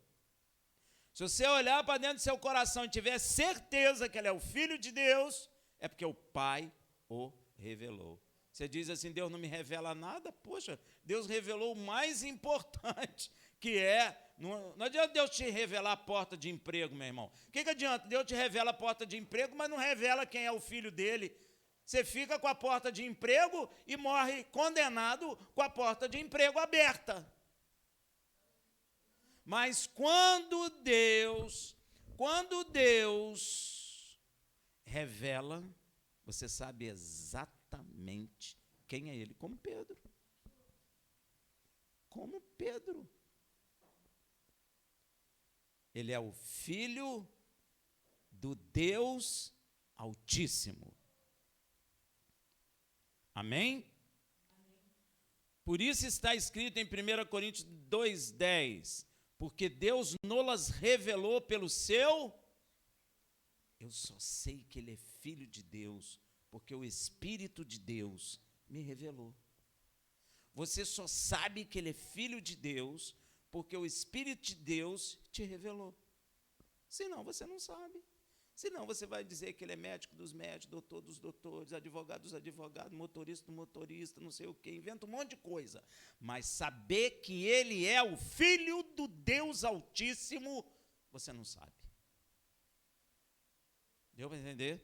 Se você olhar para dentro do seu coração e tiver certeza que ele é o Filho de Deus, é porque o Pai o revelou. Você diz assim, Deus não me revela nada? Poxa, Deus revelou o mais importante, que é... Não adianta Deus te revelar a porta de emprego, meu irmão. O que adianta? Deus te revela a porta de emprego, mas não revela quem é o filho dele. Você fica com a porta de emprego e morre condenado com a porta de emprego aberta. Mas quando Deus revela, você sabe exatamente quem é ele, como Pedro. Como Pedro. Ele é o Filho do Deus Altíssimo. Amém? Por isso está escrito em 1 Coríntios 2,10, porque Deus nolas revelou pelo seu... Eu só sei que ele é Filho de Deus, porque o Espírito de Deus me revelou. Você só sabe que ele é Filho de Deus, porque o Espírito de Deus te revelou. Senão você não sabe. Senão você vai dizer que ele é médico dos médicos, doutor dos doutores, advogado dos advogados, motorista do motorista, não sei o quê, inventa um monte de coisa. Mas saber que ele é o Filho do Deus Altíssimo, você não sabe. Deu para entender?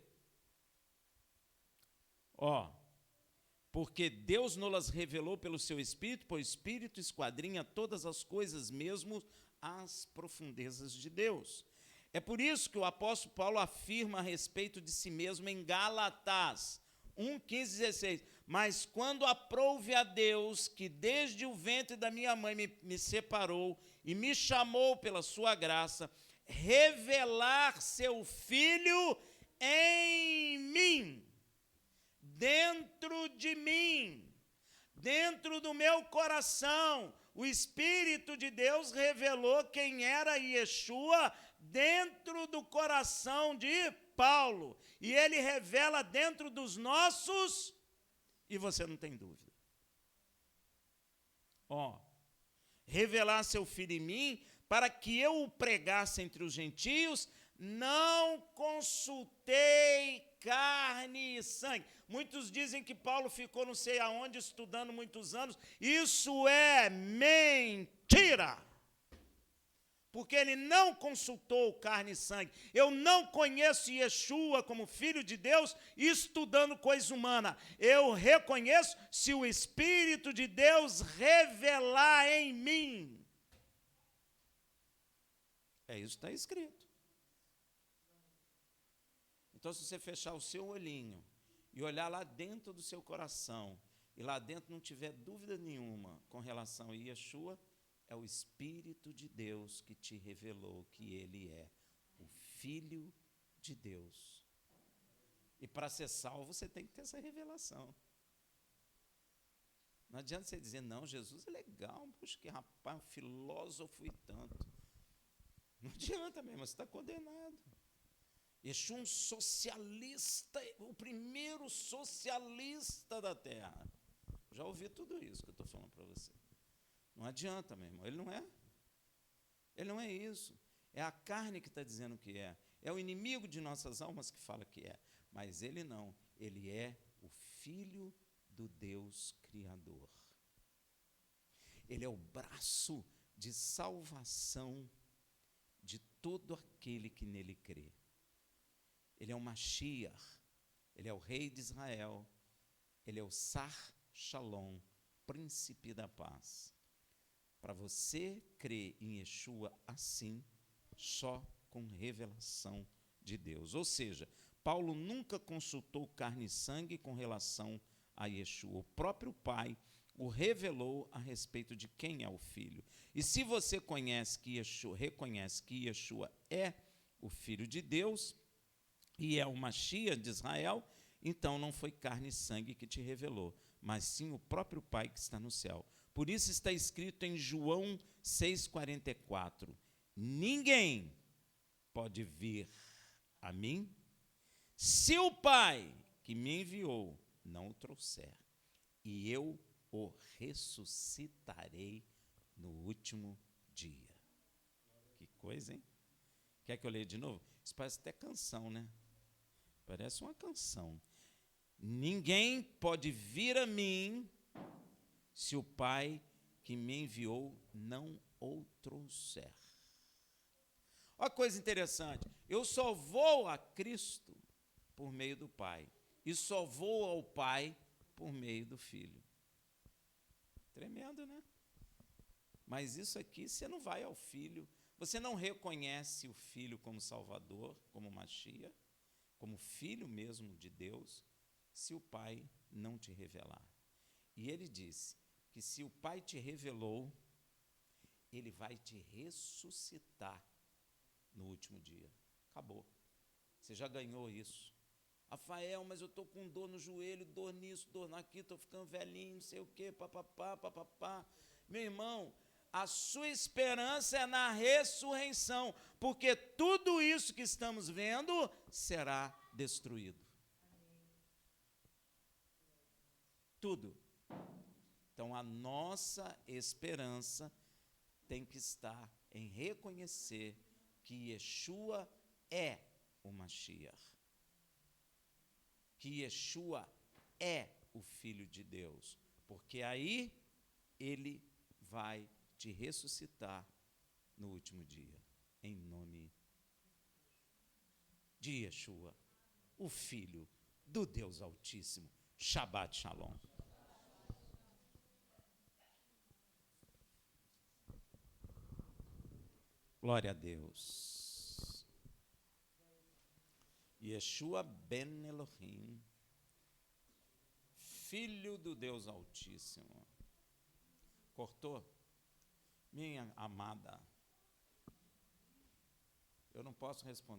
Porque Deus nos revelou pelo seu Espírito, pois o Espírito esquadrinha todas as coisas, mesmo as profundezas de Deus. É por isso que o apóstolo Paulo afirma a respeito de si mesmo em Gálatas 1:15-16. Mas quando aprouve a Deus, que desde o ventre da minha mãe me separou e me chamou pela sua graça, revelar seu Filho em mim, dentro de mim, dentro do meu coração, o Espírito de Deus revelou quem era Yeshua dentro do coração de Paulo. E ele revela dentro dos nossos, e você não tem dúvida. Revelar seu Filho em mim, para que eu o pregasse entre os gentios, não consultei carne e sangue. Muitos dizem que Paulo ficou não sei aonde estudando muitos anos. Isso é mentira. Porque ele não consultou carne e sangue. Eu não conheço Yeshua como Filho de Deus estudando coisa humana. Eu reconheço se o Espírito de Deus revelar em mim. É isso que está escrito. Então, se você fechar o seu olhinho e olhar lá dentro do seu coração, e lá dentro não tiver dúvida nenhuma com relação a Yeshua, é o Espírito de Deus que te revelou que ele é o Filho de Deus. E para ser salvo, você tem que ter essa revelação. Não adianta você dizer, não, Jesus é legal, puxa, que rapaz, um filósofo e tanto. Não adianta mesmo, você está condenado. Exu um socialista, o primeiro socialista da terra. Já ouvi tudo isso que eu estou falando para você. Não adianta, meu irmão, ele não é. Ele não é isso. É a carne que está dizendo que é. É o inimigo de nossas almas que fala que é. Mas ele não. Ele é o Filho do Deus Criador. Ele é o braço de salvação de todo aquele que nele crê. Ele é o Mashiach. Ele é o Rei de Israel. Ele é o Sar Shalom, Príncipe da Paz. Para você crer em Yeshua assim, só com revelação de Deus. Ou seja, Paulo nunca consultou carne e sangue com relação a Yeshua. O próprio Pai o revelou a respeito de quem é o Filho. E se você reconhece que Yeshua é o Filho de Deus e é o Mashiach de Israel, então não foi carne e sangue que te revelou, mas sim o próprio Pai que está no céu. Por isso está escrito em João 6,44, ninguém pode vir a mim se o Pai que me enviou não o trouxer, e eu o ressuscitarei no último dia. Que coisa, hein? Quer que eu leia de novo? Isso parece até canção, né? Parece uma canção. Ninguém pode vir a mim se o Pai que me enviou não o trouxer. Olha que coisa interessante. Eu só vou a Cristo por meio do Pai. E só vou ao Pai por meio do Filho. Tremendo, né? Mas isso aqui, você não vai ao Filho, você não reconhece o Filho como Salvador, como Mashiach, como Filho mesmo de Deus, se o Pai não te revelar. E ele disse que se o Pai te revelou, ele vai te ressuscitar no último dia. Acabou. Você já ganhou isso. Rafael, mas eu estou com dor no joelho, dor nisso, dor naquilo, estou ficando velhinho, não sei o quê, papapá, papapá. Meu irmão, a sua esperança é na ressurreição, porque tudo isso que estamos vendo será destruído. Tudo. Então, a nossa esperança tem que estar em reconhecer que Yeshua é o Mashiach. Que Yeshua é o Filho de Deus. Porque aí ele vai te ressuscitar no último dia. Em nome de Yeshua, o Filho do Deus Altíssimo. Shabbat Shalom. Glória a Deus. Yeshua ben Elohim, Filho do Deus Altíssimo. Cortou? Minha amada, eu não posso responder.